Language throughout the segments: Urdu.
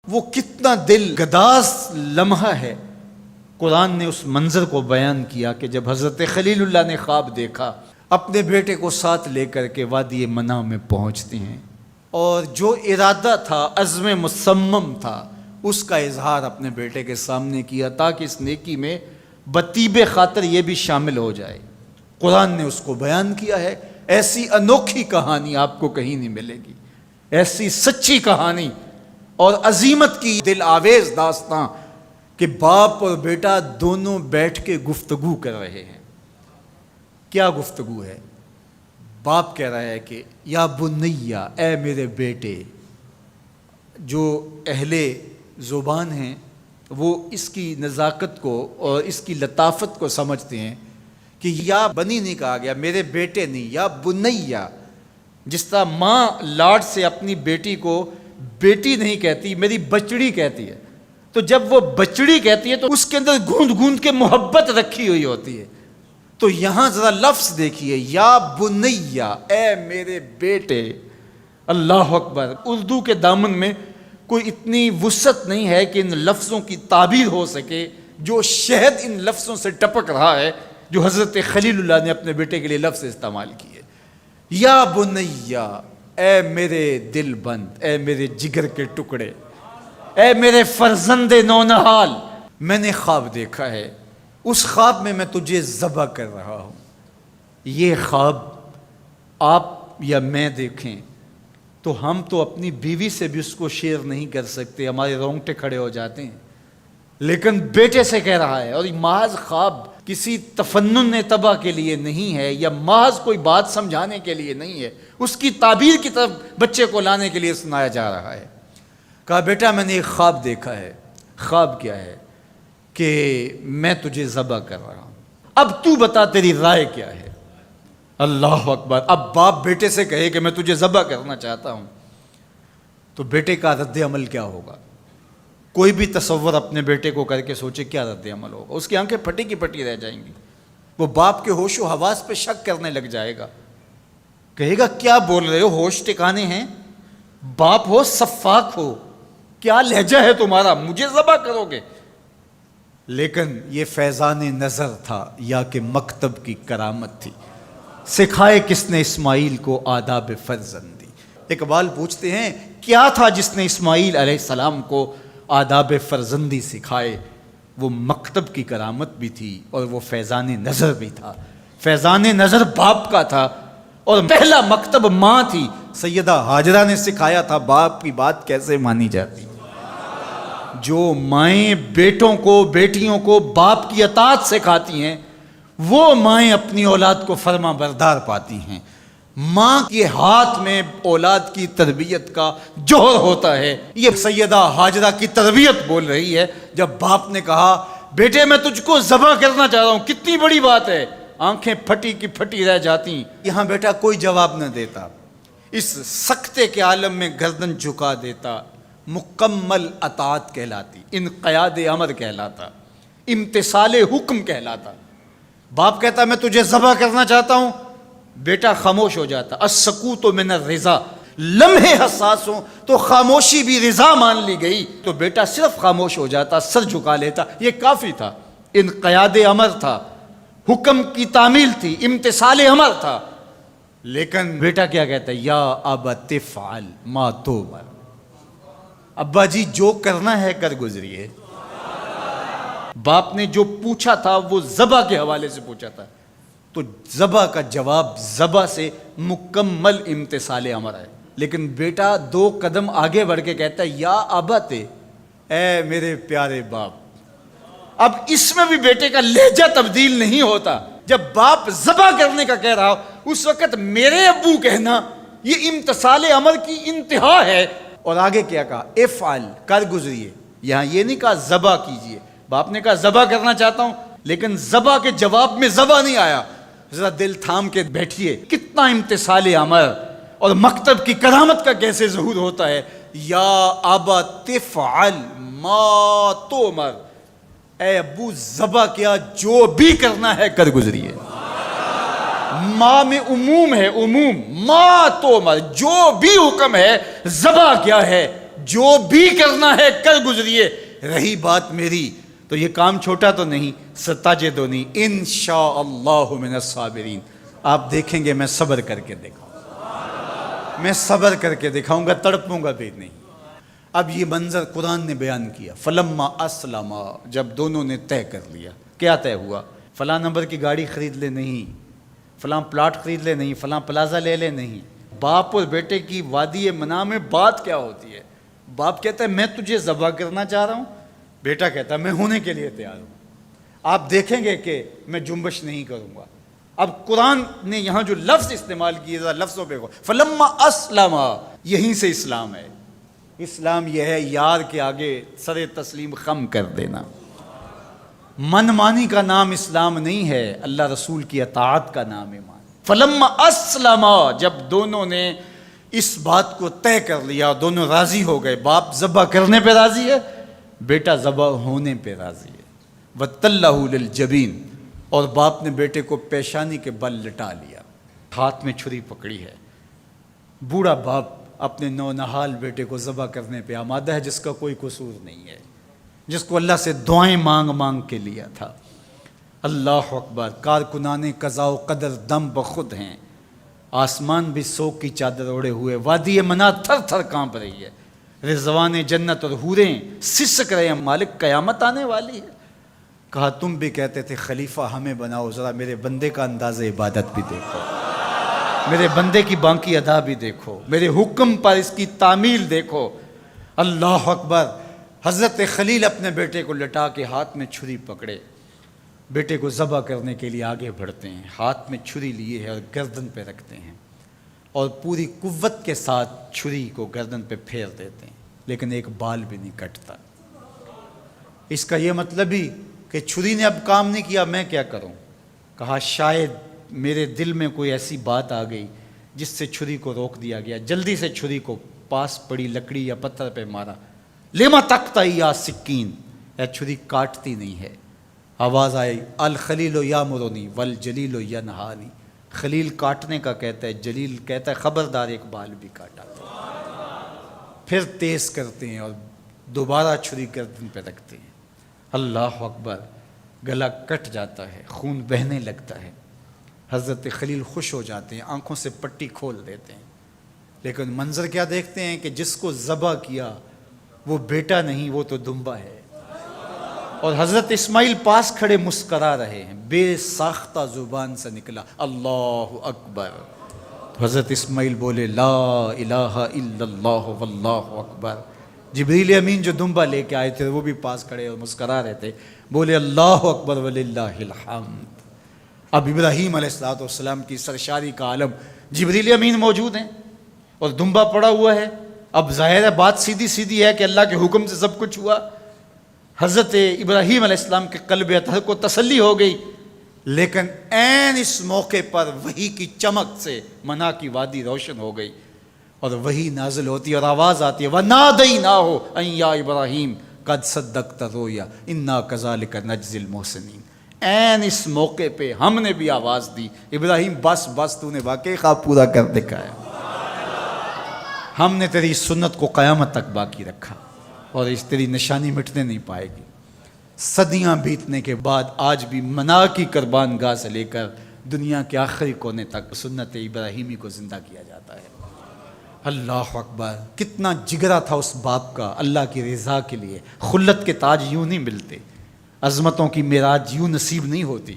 وہ کتنا دل گداز لمحہ ہے۔ قرآن نے اس منظر کو بیان کیا کہ جب حضرت خلیل اللہ نے خواب دیکھا، اپنے بیٹے کو ساتھ لے کر کے وادی منع میں پہنچتے ہیں، اور جو ارادہ تھا، عزم مصمم تھا، اس کا اظہار اپنے بیٹے کے سامنے کیا تاکہ اس نیکی میں بطیب خاطر یہ بھی شامل ہو جائے۔ قرآن نے اس کو بیان کیا ہے۔ ایسی انوکھی کہانی آپ کو کہیں نہیں ملے گی، ایسی سچی کہانی اور عظیمت کی دل آویز داستاں کہ باپ اور بیٹا دونوں بیٹھ کے گفتگو کر رہے ہیں۔ کیا گفتگو ہے؟ باپ کہہ رہا ہے کہ یا بنیا، اے میرے بیٹے۔ جو اہل زبان ہیں وہ اس کی نزاکت کو اور اس کی لطافت کو سمجھتے ہیں کہ یا بنی نہیں کہا گیا، میرے بیٹے نہیں، یا بنیا۔ جس طرح ماں لاڈ سے اپنی بیٹی کو بیٹی نہیں کہتی، میری بچڑی کہتی ہے، تو جب وہ بچڑی کہتی ہے تو اس کے اندر گوند گوند کے محبت رکھی ہوئی ہوتی ہے۔ تو یہاں ذرا لفظ دیکھیے، یا بنیا، اے میرے بیٹے۔ اللہ اکبر۔ اردو کے دامن میں کوئی اتنی وسعت نہیں ہے کہ ان لفظوں کی تعبیر ہو سکے جو شہد ان لفظوں سے ٹپک رہا ہے جو حضرت خلیل اللہ نے اپنے بیٹے کے لیے لفظ استعمال کیے۔ یا بنیا، اے میرے دل بند، اے میرے جگر کے ٹکڑے، اے میرے فرزند نونہال، میں نے خواب دیکھا ہے، اس خواب میں تجھے ذبح کر رہا ہوں۔ یہ خواب آپ یا میں دیکھیں تو ہم تو اپنی بیوی سے بھی اس کو شیئر نہیں کر سکتے، ہمارے رونگٹے کھڑے ہو جاتے ہیں، لیکن بیٹے سے کہہ رہا ہے۔ اور یہ محض خواب کسی تفنن طبع کے لیے نہیں ہے، یا محض کوئی بات سمجھانے کے لیے نہیں ہے، اس کی تعبیر کی طرف بچے کو لانے کے لیے سنایا جا رہا ہے۔ کہا بیٹا میں نے ایک خواب دیکھا ہے۔ خواب کیا ہے؟ کہ میں تجھے ذبح کر رہا ہوں، اب تو بتا تیری رائے کیا ہے۔ اللہ اکبر۔ اب باپ بیٹے سے کہے کہ میں تجھے ذبح کرنا چاہتا ہوں تو بیٹے کا رد عمل کیا ہوگا؟ کوئی بھی تصور اپنے بیٹے کو کر کے سوچے کیا رد عمل ہوگا؟ اس کی آنکھیں پھٹی کی پھٹی رہ جائیں گی، وہ باپ کے ہوش و حواس پہ شک کرنے لگ جائے گا، کہے گا کیا بول رہے ہو، ہوش ٹھکانے ہیں؟ باپ ہو، سفاک ہو، کیا لہجہ ہے تمہارا، مجھے ذبح کرو گے؟ لیکن یہ فیضان نظر تھا یا کہ مکتب کی کرامت تھی؟ سکھائے کس نے اسماعیل کو آداب فرزندی؟ اقبال پوچھتے ہیں کیا تھا جس نے اسماعیل علیہ السلام کو آداب فرزندی سکھائے؟ وہ مکتب کی کرامت بھی تھی اور وہ فیضان نظر بھی تھا۔ فیضان نظر باپ کا تھا اور پہلا مکتب ماں تھی۔ سیدہ ہاجرہ نے سکھایا تھا باپ کی بات کیسے مانی جاتی۔ جو مائیں بیٹوں کو، بیٹیوں کو باپ کی اطاعت سکھاتی ہیں، وہ مائیں اپنی اولاد کو فرما بردار پاتی ہیں۔ ماں کے ہاتھ میں اولاد کی تربیت کا جوہر ہوتا ہے۔ یہ سیدہ ہاجرہ کی تربیت بول رہی ہے جب باپ نے کہا بیٹے میں تجھ کو ذبح کرنا چاہ رہا ہوں، کتنی بڑی بات ہے۔ آنکھیں پھٹی کی پھٹی رہ جاتی۔ یہاں بیٹا کوئی جواب نہ دیتا، اس سکتے کے عالم میں گردن جھکا دیتا۔ مکمل اطاعت کہلاتی، انقیاد امر کہلاتا، امتثال حکم کہلاتا۔ باپ کہتا میں تجھے ذبح کرنا چاہتا ہوں، بیٹا خاموش ہو جاتا۔ السکوت من الرضا، لمحے حساس ہوں تو خاموشی بھی رضا مان لی گئی تو بیٹا صرف خاموش ہو جاتا، سر جھکا لیتا، یہ کافی تھا۔ انقیاد امر تھا، حکم کی تعمیل تھی، امتثال امر تھا۔ لیکن بیٹا کیا کہتا ہے؟ یا ابت افعل ما تؤمر، ابا جی جو کرنا ہے کر گزریے۔ باپ نے جو پوچھا تھا وہ ذبح کے حوالے سے پوچھا تھا، تو ذبح کا جواب ذبح سے مکمل امتثال امر ہے۔ لیکن بیٹا دو قدم آگے بڑھ کے کہتا ہے یا ابت، اے میرے پیارے باپ۔ اب اس میں بھی بیٹے کا لہجہ تبدیل نہیں ہوتا۔ جب باپ ذبح کرنے کا کہہ رہا ہو اس وقت میرے ابو کہنا یہ امتثال امر کی انتہا ہے۔ اور آگے کیا کہا؟ افعل، کر گزریے۔ یہاں یہ نہیں کہا ذبح کیجئے، باپ نے کہا ذبح کرنا چاہتا ہوں، لیکن ذبح کے جواب میں ذبح نہیں آیا۔ ذرا دل تھام کے بیٹھیے، کتنا امتثال امر اور مکتب کی کرامت کا کیسے ظہور ہوتا ہے۔ یا ابا تفعل ما تؤمر، اے ابو ذبح کیا، جو بھی کرنا ہے کر گزریے۔ ماں میں عموم ہے، عموم، ما تؤمر، جو بھی حکم ہے، ذبح کیا ہے جو بھی کرنا ہے کر گزریے، رہی بات میری تو یہ کام چھوٹا تو نہیں، ستجدنی انشاءاللہ من الصابرین، آپ دیکھیں گے میں صبر کر کے دکھاؤں گا، میں صبر کر کے دکھاؤں گا، تڑپوں گا بھی نہیں۔ اب یہ منظر قرآن نے بیان کیا، فلما اسلما، جب دونوں نے طے کر لیا۔ کیا طے ہوا؟ فلاں نمبر کی گاڑی خرید لے نہیں، فلاں پلاٹ خرید لے نہیں، فلاں پلازا لے لے نہیں۔ باپ اور بیٹے کی وادی منع میں بات کیا ہوتی ہے؟ باپ کہتا ہے میں تجھے ذبح کرنا چاہ رہا ہوں، بیٹا کہتا ہے میں ہونے کے لیے تیار ہوں۔ آپ دیکھیں گے کہ میں جنبش نہیں کروں گا۔ اب قرآن نے یہاں جو لفظ استعمال کیے، ذرا لفظوں پہ غور، فلما اسلما، یہیں سے اسلام ہے۔ اسلام یہ ہے یار کے آگے سر تسلیم خم کر دینا۔ من مانی کا نام اسلام نہیں ہے، اللہ رسول کی اطاعت کا نام ہے۔ فلما اسلما، جب دونوں نے اس بات کو طے کر لیا، دونوں راضی ہو گئے، باپ ذبح کرنے پہ راضی ہے، بیٹا ذبح ہونے پہ راضی ہے۔ وَتَلَّهُ لِلْجَبِينِ، اور باپ نے بیٹے کو پیشانی کے بل لٹا لیا، ہاتھ میں چھری پکڑی ہے۔ بوڑھا باپ اپنے نونہال بیٹے کو ذبح کرنے پہ آمادہ ہے، جس کا کوئی قصور نہیں ہے، جس کو اللہ سے دعائیں مانگ مانگ کے لیا تھا۔ اللہ اکبر، کارکنان قضاء و قدر دم بخود ہیں، آسمان بھی سوگ کی چادر اوڑے ہوئے، وادی منع تھر تھر کانپ رہی ہے، رضوان جنت اور حوریں سسک رہے ہیں، مالک قیامت آنے والی ہے۔ کہا تم بھی کہتے تھے خلیفہ ہمیں بناؤ، ذرا میرے بندے کا انداز عبادت بھی دیکھو، میرے بندے کی بانکی ادا بھی دیکھو، میرے حکم پر اس کی تعمیل دیکھو۔ اللہ اکبر، حضرت خلیل اپنے بیٹے کو لٹا کے ہاتھ میں چھری پکڑے، بیٹے کو ذبح کرنے کے لیے آگے بڑھتے ہیں، ہاتھ میں چھری لیے ہے اور گردن پہ رکھتے ہیں، اور پوری قوت کے ساتھ چھری کو گردن پہ پھیر دیتے ہیں، لیکن ایک بال بھی نہیں کٹتا۔ اس کا یہ مطلب ہی کہ چھری نے اب کام نہیں کیا، میں کیا کروں؟ کہا شاید میرے دل میں کوئی ایسی بات آ گئی جس سے چھری کو روک دیا گیا، جلدی سے چھری کو پاس پڑی لکڑی یا پتھر پہ مارا۔ لما تقطعی یا سکین، اے چھری کاٹتی نہیں ہے۔ آواز آئی الخلیل یامرنی والجلیل ینہانی، خلیل کاٹنے کا کہتا ہے، جلیل کہتا ہے خبردار ایک بال بھی کاٹا۔ پھر تیز کرتے ہیں اور دوبارہ چھری گردن پہ رکھتے ہیں۔ اللہ اکبر، گلا کٹ جاتا ہے، خون بہنے لگتا ہے۔ حضرت خلیل خوش ہو جاتے ہیں، آنکھوں سے پٹی کھول دیتے ہیں، لیکن منظر کیا دیکھتے ہیں کہ جس کو ذبح کیا وہ بیٹا نہیں، وہ تو دمبا ہے۔ اور حضرت اسماعیل پاس کھڑے مسکرا رہے ہیں، بے ساختہ زبان سے نکلا اللہ اکبر۔ تو حضرت اسماعیل بولے لا الہ الا اللہ واللہ اکبر۔ جبریل امین جو دمبا لے کے آئے تھے وہ بھی پاس کھڑے اور مسکرا رہے تھے، بولے اللہ اکبر وللہ الحمد۔ اب ابراہیم علیہ السلام کی سرشاری کا عالم، جبریل امین موجود ہیں اور دمبا پڑا ہوا ہے۔ اب ظاہر ہے بات سیدھی سیدھی ہے کہ اللہ کے حکم سے سب کچھ ہوا۔ حضرت ابراہیم علیہ السلام کے قلب اطہر کو تسلی ہو گئی، لیکن عین اس موقع پر وحی کی چمک سے منع کی وادی روشن ہو گئی، اور وحی نازل ہوتی ہے اور آواز آتی ہے وَنَادَيْنَاهُ أَن يَا إِبْرَاهِيمُ قَدْ صَدَّقْتَ الرُّؤْيَا إِنَّا كَذَلِكَ نَجْزِي الْمُحْسِنِينَ۔ عین اس موقع پہ ہم نے بھی آواز دی، ابراہیم بس تو نے واقعی خواب پورا کر دکھایا، ہم نے تیری سنت کو قیامت تک باقی رکھا، اور اس تیری نشانی مٹنے نہیں پائے گی۔ صدیاں بیتنے کے بعد آج بھی منع کی قربان گاہ سے لے کر دنیا کے آخری کونے تک سنت ابراہیمی کو زندہ کیا جاتا ہے۔ اللہ اکبر، کتنا جگرا تھا اس باپ کا اللہ کی رضا کے لیے۔ خلت کے تاج یوں نہیں ملتے، عظمتوں کی معراج یوں نصیب نہیں ہوتی۔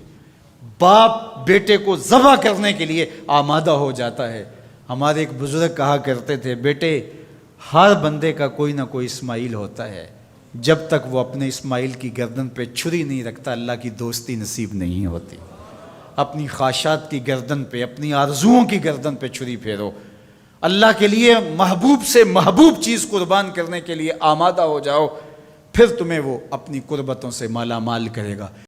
باپ بیٹے کو ذبح کرنے کے لیے آمادہ ہو جاتا ہے۔ ہمارے ایک بزرگ کہا کرتے تھے بیٹے ہر بندے کا کوئی نہ کوئی اسماعیل ہوتا ہے، جب تک وہ اپنے اسماعیل کی گردن پہ چھری نہیں رکھتا اللہ کی دوستی نصیب نہیں ہوتی۔ اپنی خواہشات کی گردن پہ، اپنی آرزوؤں کی گردن پہ چھری پھیرو، اللہ کے لیے محبوب سے محبوب چیز قربان کرنے کے لیے آمادہ ہو جاؤ، پھر تمہیں وہ اپنی قربتوں سے مالا مال کرے گا۔